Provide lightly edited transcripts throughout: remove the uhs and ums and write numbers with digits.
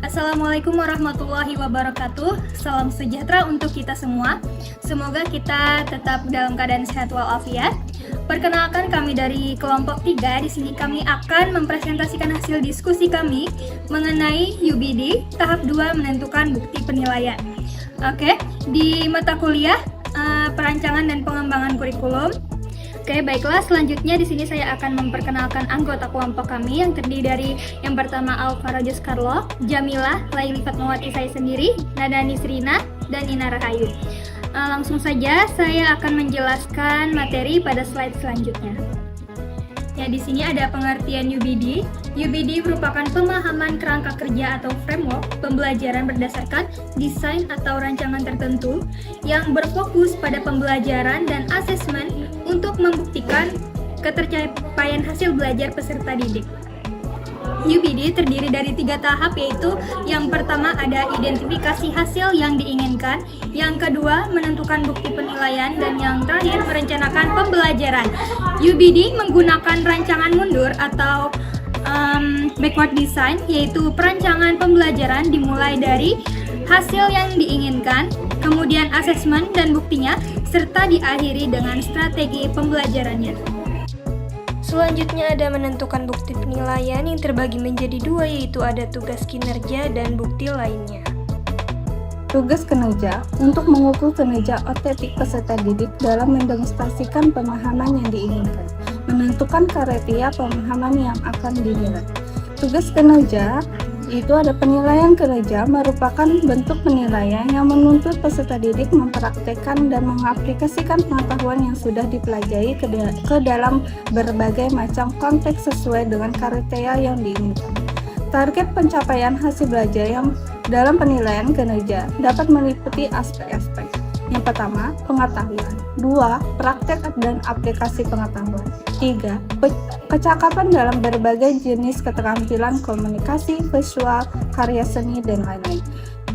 Assalamualaikum warahmatullahi wabarakatuh. Salam sejahtera untuk kita semua. Semoga kita tetap dalam keadaan sehat walafiat. Perkenalkan, kami dari kelompok 3. Di sini kami akan mempresentasikan hasil diskusi kami mengenai UBD tahap 2 menentukan bukti penilaian. Oke, di mata kuliah perancangan dan pengembangan kurikulum. Oke, baiklah, selanjutnya di sini saya akan memperkenalkan anggota kelompok kami yang terdiri dari yang pertama Alvaro Carlo, Jamila, Laili Fatmawati saya sendiri, Nada Nisrina, dan Ina Rahayu. Langsung saja saya akan menjelaskan materi pada slide selanjutnya. Ya, di sini ada pengertian UBD. UBD merupakan pemahaman kerangka kerja atau framework pembelajaran berdasarkan desain atau rancangan tertentu yang berfokus pada pembelajaran dan asesmen untuk membuktikan ketercapaian hasil belajar peserta didik. UBD terdiri dari 3 tahap, yaitu yang pertama ada identifikasi hasil yang diinginkan, yang kedua menentukan bukti penilaian, dan yang terakhir merencanakan pembelajaran. UBD menggunakan rancangan mundur atau backward design, yaitu perancangan pembelajaran dimulai dari hasil yang diinginkan, kemudian asesmen dan buktinya, serta diakhiri dengan strategi pembelajarannya. Selanjutnya ada menentukan bukti penilaian yang terbagi menjadi 2, yaitu ada tugas kinerja dan bukti lainnya. Tugas kinerja untuk mengukur kinerja otentik peserta didik dalam mendemonstrasikan pemahaman yang diinginkan, menentukan kriteria pemahaman yang akan dinilai. Tugas kinerja itu ada penilaian kinerja merupakan bentuk penilaian yang menuntut peserta didik mempraktekkan dan mengaplikasikan pengetahuan yang sudah dipelajari ke dalam berbagai macam konteks sesuai dengan kriteria yang diinginkan. Target pencapaian hasil belajar yang dalam penilaian kinerja dapat meliputi aspek-aspek. Yang pertama, pengetahuan. 2, praktek dan aplikasi pengetahuan. 3, kecakapan dalam berbagai jenis keterampilan komunikasi, visual, karya seni, dan lain-lain.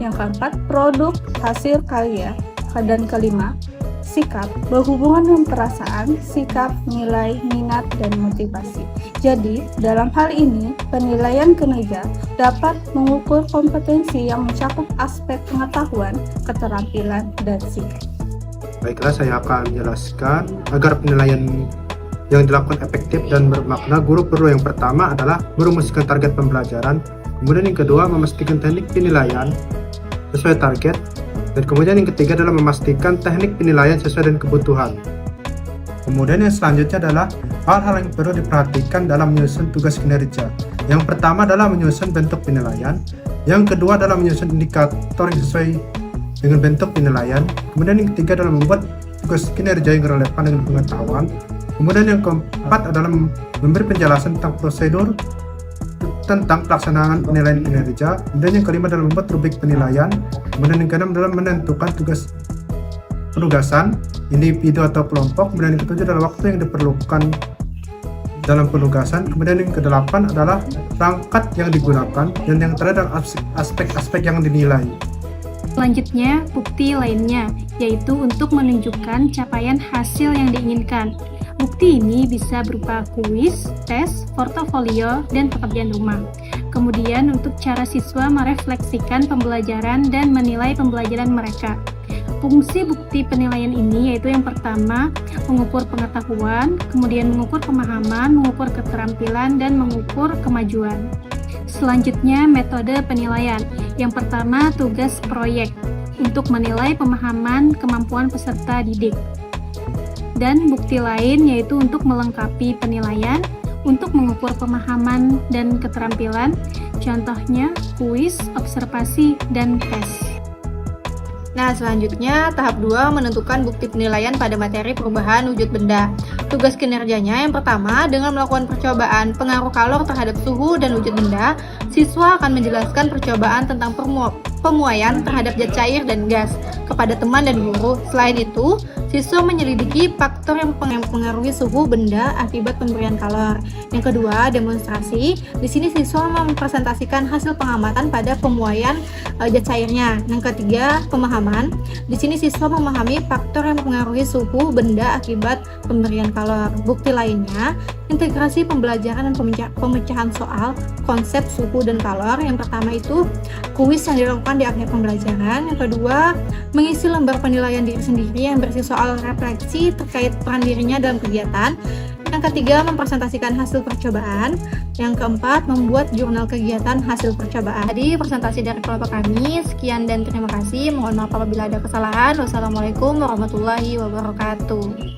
Yang keempat, produk hasil karya. Dan kelima, sikap, berhubungan dengan perasaan, sikap, nilai, minat, dan motivasi. Jadi, dalam hal ini, penilaian kinerja dapat mengukur kompetensi yang mencakup aspek pengetahuan, keterampilan, dan sikap. Baiklah, saya akan menjelaskan agar penilaian yang dilakukan efektif dan bermakna. Guru perlu yang pertama adalah merumuskan target pembelajaran, kemudian yang kedua memastikan teknik penilaian sesuai target, dan kemudian yang ketiga adalah memastikan teknik penilaian sesuai dengan kebutuhan. Kemudian yang selanjutnya adalah hal-hal yang perlu diperhatikan dalam menyusun tugas kinerja. Yang pertama adalah menyusun bentuk penilaian, yang kedua adalah menyusun indikator yang sesuai dengan bentuk penilaian, kemudian yang ketiga adalah membuat tugas kinerja yang relevan dengan pengetahuan, kemudian yang keempat adalah memberi penjelasan tentang prosedur tentang pelaksanaan penilaian kinerja, kemudian yang kelima adalah membuat rubrik penilaian, kemudian yang keenam adalah menentukan tugas penugasan individu atau kelompok, kemudian yang ketujuh adalah waktu yang diperlukan dalam penugasan, kemudian yang kedelapan adalah perangkat yang digunakan, dan yang terakhir adalah aspek-aspek yang dinilai. Selanjutnya, bukti lainnya, yaitu untuk menunjukkan capaian hasil yang diinginkan. Bukti ini bisa berupa kuis, tes, portofolio, dan pekerjaan rumah. Kemudian untuk cara siswa merefleksikan pembelajaran dan menilai pembelajaran mereka. Fungsi bukti penilaian ini yaitu yang pertama, mengukur pengetahuan, kemudian mengukur pemahaman, mengukur keterampilan, dan mengukur kemajuan. Selanjutnya, metode penilaian. Yang pertama, tugas proyek untuk menilai pemahaman kemampuan peserta didik. Dan bukti lain yaitu untuk melengkapi penilaian, untuk mengukur pemahaman dan keterampilan, contohnya kuis, observasi, dan tes. Nah, selanjutnya tahap 2 menentukan bukti penilaian pada materi perubahan wujud benda. Tugas kinerjanya yang pertama, dengan melakukan percobaan pengaruh kalor terhadap suhu dan wujud benda, siswa akan menjelaskan percobaan tentang pemuaian terhadap zat cair dan gas kepada teman dan guru. Selain itu, siswa menyelidiki faktor yang mempengaruhi suhu benda akibat pemberian kalor. Yang kedua, demonstrasi. Di sini siswa mempresentasikan hasil pengamatan pada pemuaian zat cairnya. Yang ketiga, pemahaman. Di sini siswa memahami faktor yang mempengaruhi suhu benda akibat pemberian kalor. Bukti lainnya integrasi pembelajaran dan pemecahan soal konsep suhu dan kalor. Yang pertama itu kuis yang dilakukan di akhir pembelajaran. Yang kedua, mengisi lembar penilaian diri sendiri yang berisi soal refleksi terkait peran dirinya dalam kegiatan. Yang ketiga, mempresentasikan hasil percobaan. Yang keempat, membuat jurnal kegiatan hasil percobaan. Jadi, presentasi dari kelompok kami. Sekian dan terima kasih. Mohon maaf apabila ada kesalahan. Wassalamualaikum warahmatullahi wabarakatuh.